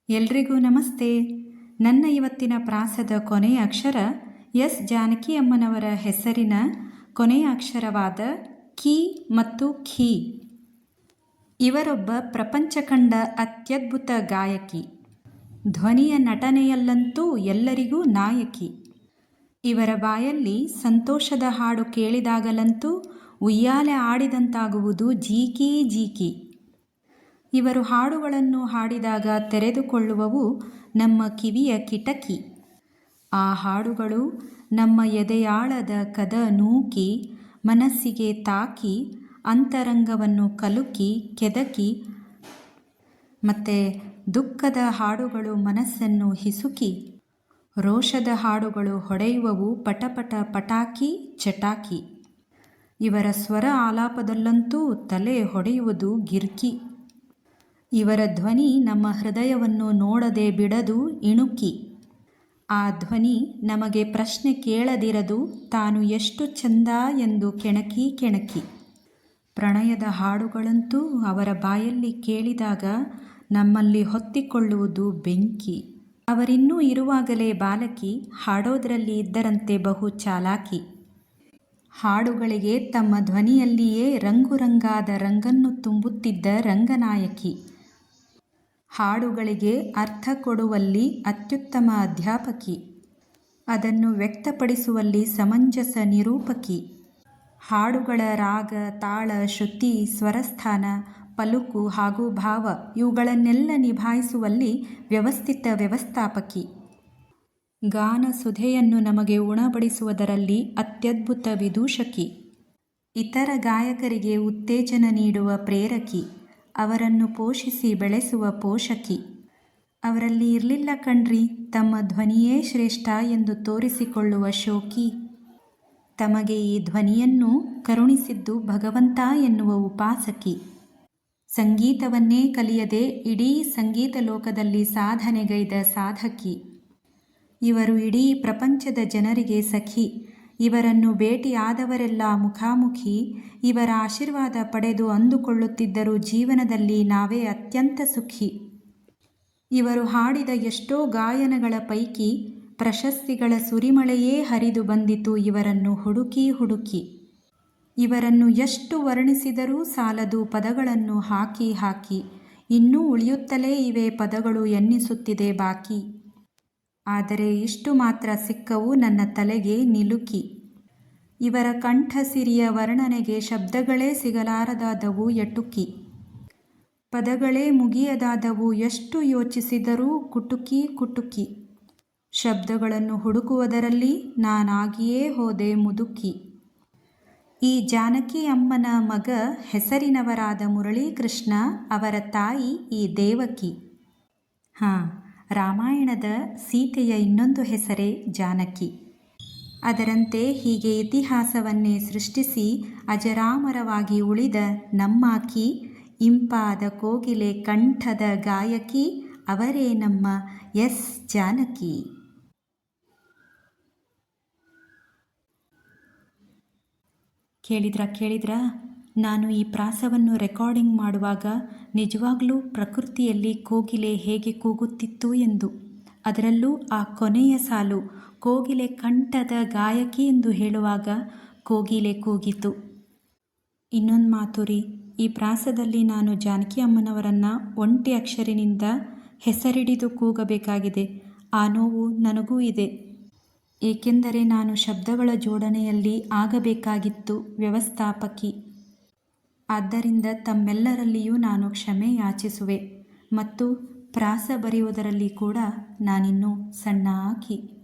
ಎಲ್ರಿಗೂ ನಮಸ್ತೆ. ನನ್ನ ಇವತ್ತಿನ ಪ್ರಾಸದ ಕೊನೆಯ ಅಕ್ಷರ ಎಸ್ ಜಾನಕಿ ಅಮ್ಮನವರ ಹೆಸರಿನ ಕೊನೆಯ ಅಕ್ಷರವಾದ ಕಿ ಮತ್ತು ಖಿ. ಇವರೊಬ್ಬ ಪ್ರಪಂಚ ಕಂಡ ಅತ್ಯದ್ಭುತ ಗಾಯಕಿ. ಧ್ವನಿಯ ನಟನೆಯಲ್ಲಂತೂ ಎಲ್ಲರಿಗೂ ನಾಯಕಿ. ಇವರ ಬಾಯಲ್ಲಿ ಸಂತೋಷದ ಹಾಡು ಕೇಳಿದಾಗಲಂತೂ ಉಯ್ಯಾಲೆ ಆಡಿದಂತಾಗುವುದು ಜೀಕಿ ಜೀಕಿ. ಇವರು ಹಾಡುಗಳನ್ನು ಹಾಡಿದಾಗ ತೆರೆದುಕೊಳ್ಳುವವು ನಮ್ಮ ಕಿವಿಯ ಕಿಟಕಿ. ಆ ಹಾಡುಗಳು ನಮ್ಮ ಎದೆಯಾಳದ ಕದ ನೂಕಿ, ಮನಸ್ಸಿಗೆ ತಾಕಿ, ಅಂತರಂಗವನ್ನು ಕಲುಕಿ ಕೆದಕಿ, ಮತ್ತು ದುಃಖದ ಹಾಡುಗಳು ಮನಸ್ಸನ್ನು ಹಿಸುಕಿ, ರೋಷದ ಹಾಡುಗಳು ಹೊಡೆಯುವವು ಪಟಪಟ ಪಟಾಕಿ ಚಟಾಕಿ. ಇವರ ಸ್ವರ ಆಲಾಪದಲ್ಲಂತೂ ತಲೆ ಹೊಡೆಯುವುದು ಗಿರ್ಕಿ. ಇವರ ಧ್ವನಿ ನಮ್ಮ ಹೃದಯವನ್ನು ನೋಡದೆ ಬಿಡದು ಇಣುಕಿ. ಆ ಧ್ವನಿ ನಮಗೆ ಪ್ರಶ್ನೆ ಕೇಳದಿರದು, ತಾನು ಎಷ್ಟು ಚಂದ ಎಂದು ಕೆಣಕಿ ಕೆಣಕಿ. ಪ್ರಣಯದ ಹಾಡುಗಳಂತೂ ಅವರ ಬಾಯಲ್ಲಿ ಕೇಳಿದಾಗ ನಮ್ಮಲ್ಲಿ ಹೊತ್ತಿಕೊಳ್ಳುವುದು ಬೆಂಕಿ. ಅವರಿನ್ನೂ ಇರುವಾಗಲೇ ಬಾಲಕಿ, ಹಾಡೋದ್ರಲ್ಲಿ ಇದ್ದರಂತೆ ಬಹು ಚಾಲಾಕಿ. ಹಾಡುಗಳಿಗೆ ತಮ್ಮ ಧ್ವನಿಯಲ್ಲಿಯೇ ರಂಗುರಂಗಾದ ರಂಗನ್ನು ತುಂಬುತ್ತಿದ್ದ ರಂಗನಾಯಕಿ. ಹಾಡುಗಳಿಗೆ ಅರ್ಥ ಕೊಡುವಲ್ಲಿ ಅತ್ಯುತ್ತಮ ಅಧ್ಯಾಪಕಿ. ಅದನ್ನು ವ್ಯಕ್ತಪಡಿಸುವಲ್ಲಿ ಸಮಂಜಸ ನಿರೂಪಕಿ. ಹಾಡುಗಳ ರಾಗ, ತಾಳ, ಶ್ರುತಿ, ಸ್ವರಸ್ಥಾನ, ಪಲುಕು ಹಾಗೂ ಭಾವ ಇವುಗಳನ್ನೆಲ್ಲ ನಿಭಾಯಿಸುವಲ್ಲಿ ವ್ಯವಸ್ಥಿತ ವ್ಯವಸ್ಥಾಪಕಿ. ಗಾನ ಸುಧೆಯನ್ನು ನಮಗೆ ಉಣಬಡಿಸುವುದರಲ್ಲಿ ಅತ್ಯದ್ಭುತ ವಿದೂಷಕಿ. ಇತರ ಗಾಯಕರಿಗೆ ಉತ್ತೇಜನ ನೀಡುವ ಪ್ರೇರಕಿ. ಅವರನ್ನು ಪೋಷಿಸಿ ಬೆಳೆಸುವ ಪೋಷಕಿ. ಅವರಲ್ಲಿ ಇರಲಿಲ್ಲ ಕಣ್ರಿ ತಮ್ಮ ಧ್ವನಿಯೇ ಶ್ರೇಷ್ಠ ಎಂದು ತೋರಿಸಿಕೊಳ್ಳುವ ಶೋಕಿ. ತಮಗೆ ಈ ಧ್ವನಿಯನ್ನು ಕರುಣಿಸಿದ್ದು ಭಗವಂತ ಎನ್ನುವ ಉಪಾಸಕಿ. ಸಂಗೀತವನ್ನೇ ಕಲಿಯದೆ ಇಡೀ ಸಂಗೀತ ಲೋಕದಲ್ಲಿ ಸಾಧನೆಗೈದ ಸಾಧಕಿ. ಇವರು ಇಡೀ ಪ್ರಪಂಚದ ಜನರಿಗೆ ಸಖಿ. ಇವರನ್ನು ಭೇಟಿಯಾದವರೆಲ್ಲ ಮುಖಾಮುಖಿ ಇವರ ಆಶೀರ್ವಾದ ಪಡೆದು ಅಂದುಕೊಳ್ಳುತ್ತಿದ್ದರು ಜೀವನದಲ್ಲಿ ನಾವೇ ಅತ್ಯಂತ ಸುಖಿ. ಇವರು ಹಾಡಿದ ಎಷ್ಟೋ ಗಾಯನಗಳ ಪೈಕಿ ಪ್ರಶಸ್ತಿಗಳ ಸುರಿಮಳೆಯೇ ಹರಿದು ಬಂದಿತು ಇವರನ್ನು ಹುಡುಕಿ ಹುಡುಕಿ. ಇವರನ್ನು ಎಷ್ಟು ವರ್ಣಿಸಿದರೂ ಸಾಲದು ಪದಗಳನ್ನು ಹಾಕಿ ಹಾಕಿ. ಇನ್ನೂ ಉಳಿಯುತ್ತಲೇ ಇವೆ ಪದಗಳು ಎನ್ನಿಸುತ್ತಿದೆ ಬಾಕಿ. ಆದರೆ ಇಷ್ಟು ಮಾತ್ರ ಸಿಕ್ಕವು ನನ್ನ ತಲೆಗೆ ನಿಲುಕಿ. ಇವರ ಕಂಠಸಿರಿಯ ವರ್ಣನೆಗೆ ಶಬ್ದಗಳೇ ಸಿಗಲಾರದಾದವು ಎಟುಕಿ. ಪದಗಳೇ ಮುಗಿಯದಾದವು ಎಷ್ಟು ಯೋಚಿಸಿದರೂ ಕುಟುಕಿ ಕುಟುಕಿ. ಶಬ್ದಗಳನ್ನು ಹುಡುಕುವುದರಲ್ಲಿ ನಾನಾಗಿಯೇ ಹೋದೆ ಮುದುಕಿ. ಈ ಜಾನಕಿ ಅಮ್ಮನ ಮಗ ಹೆಸರಿನವರಾದ ಮುರಳೀಕೃಷ್ಣ, ಅವರ ತಾಯಿ ಈ ದೇವಕಿ. ರಾಮಾಯಣದ ಸೀತೆಯ ಇನ್ನೊಂದು ಹೆಸರೇ ಜಾನಕಿ. ಅದರಂತೆ ಹೀಗೆ ಇತಿಹಾಸವನ್ನೇ ಸೃಷ್ಟಿಸಿ ಅಜರಾಮರವಾಗಿ ಉಳಿದ ನಮ್ಮಾಕಿ, ಇಂಪಾದ ಕೋಗಿಲೆ ಕಂಠದ ಗಾಯಕಿ, ಅವರೇ ನಮ್ಮ ಎಸ್ ಜಾನಕಿ. ಕೇಳಿದ್ರಾ ನಾನು ಈ ಪ್ರಾಸವನ್ನು ರೆಕಾರ್ಡಿಂಗ್ ಮಾಡುವಾಗ ನಿಜವಾಗ್ಲೂ ಪ್ರಕೃತಿಯಲ್ಲಿ ಕೋಗಿಲೆ ಹೇಗೆ ಕೂಗುತ್ತಿತ್ತು ಎಂದು. ಅದರಲ್ಲೂ ಆ ಕೊನೆಯ ಸಾಲು ಕೋಗಿಲೆ ಕಂಠದ ಗಾಯಕಿ ಎಂದು ಹೇಳುವಾಗ ಕೋಗಿಲೆ ಕೂಗಿತು. ಇನ್ನೊಂದು ಮಾತು ರೀ, ಈ ಪ್ರಾಸದಲ್ಲಿ ನಾನು ಜಾನಕಿ ಅಮ್ಮನವರನ್ನು ಒಂಟಿ ಅಕ್ಷರಿನಿಂದ ಹೆಸರಿಡಿದು ಕೂಗಬೇಕಾಗಿದೆ. ಆ ನೋವು ನನಗೂ ಇದೆ. ಏಕೆಂದರೆ ನಾನು ಶಬ್ದಗಳ ಜೋಡಣೆಯಲ್ಲಿ ಆಗಬೇಕಾಗಿತ್ತು ವ್ಯವಸ್ಥಾಪಕಿ. ಆದ್ದರಿಂದ ತಮ್ಮೆಲ್ಲರಲ್ಲಿಯೂ ನಾನು ಕ್ಷಮೆ ಯಾಚಿಸುವೆ. ಮತ್ತು ಪ್ರಾಸ ಬರೆಯುವುದರಲ್ಲಿ ಕೂಡ ನಾನಿನ್ನೂ ಸಣ್ಣ ಆಕಿ.